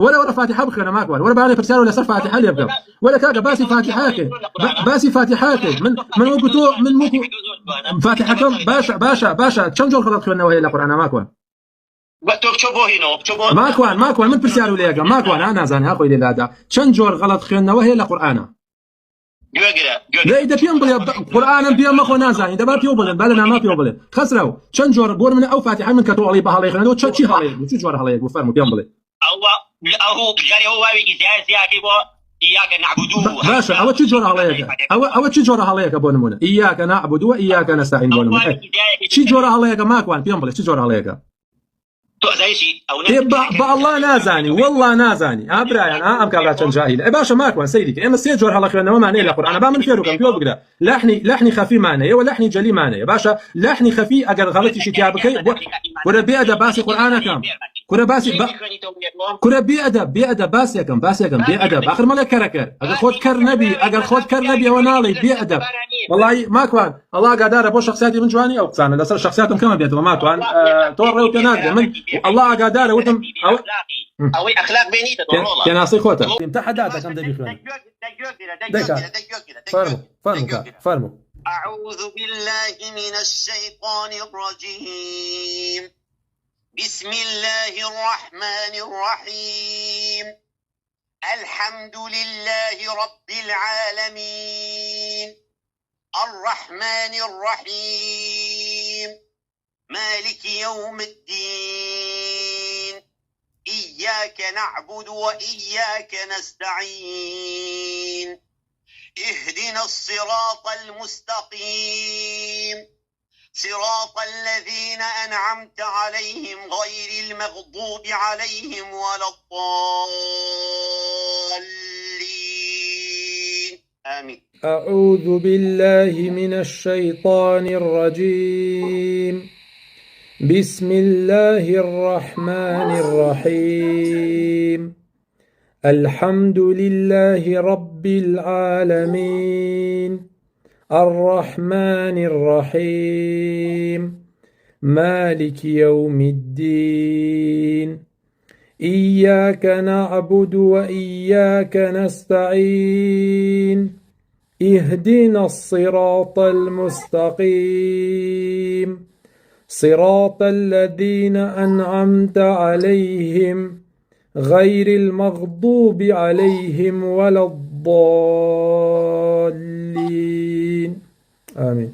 ولا فاتحه بخنا ماك ولا بعد فرسان ولا صار فاتحه اللي يبقى ولا كاجا باسي فاتحاك باسي فاتحاك من وقتو من موكو فاتحكم باشا كم جول غلط خلنا وهي القران ماكوان ماكوان من برسال ولا يقا ماكوان انا زاني اخوي لادا كم جول غلط خلنا وهي القران لا إذا بيوم بلي قرآن بيوم ما خونا زاني إذا ما بيوم بلي بالنا ما بيوم بلي خسروا كم جور بور من أو فاتحة من كتو علي بحالي خلنا وش شيء حالي وش جور حالي وفرموا بيوم بلي هو جاري هو إزاي إياك نعبدو باشا أو شو جور عليك أو شو جور عليك أبو نمونة إياك نعبد وإياك نستعين بو نمونة شو جور عليك ما كوان بيوم بلي شو جور عليك الله نازاني والله نازاني ابراهيم ام كابرات جاهل باشا ما كوان سيدك اما سيجور هلا خلنا ما معنى الا قران با من فيرو كم بيو بقرا لحني خفي معنى ولحني جلي معنى باشا لحني خفي اگر غلطي شي كتابك كره بيد باسي قرانك كره باسي كره بيد باسي كم بيد اخر ملك كركر اگر خود كر نبي ونالي بيد والله ما كوان الله قادر ابو شخصياتي من جواني او قصانه لا شخصياتهم كما بيد ما كوان توري وتناقض من الله قادر وتم او اخلاق بينيته والله يا ناصي خوته امتحداتك كم دقيقه فرموا اعوذ بالله من الشيطان الرجيم بسم الله الرحمن الرحيم الحمد لله رب العالمين الرحمن الرحيم مالك يوم الدين إياك نعبد وإياك نستعين اهدنا الصراط المستقيم صراط الذين أنعمت عليهم غير المغضوب عليهم ولا الضالين آمين. أعوذ بالله من الشيطان الرجيم بسم الله الرحمن الرحيم الحمد لله رب العالمين الرحمن الرحيم مالك يوم الدين إياك نعبد وإياك نستعين اهدنا الصراط المستقيم صراط الذين أنعمت عليهم غير المغضوب عليهم ولا الضالين آمين.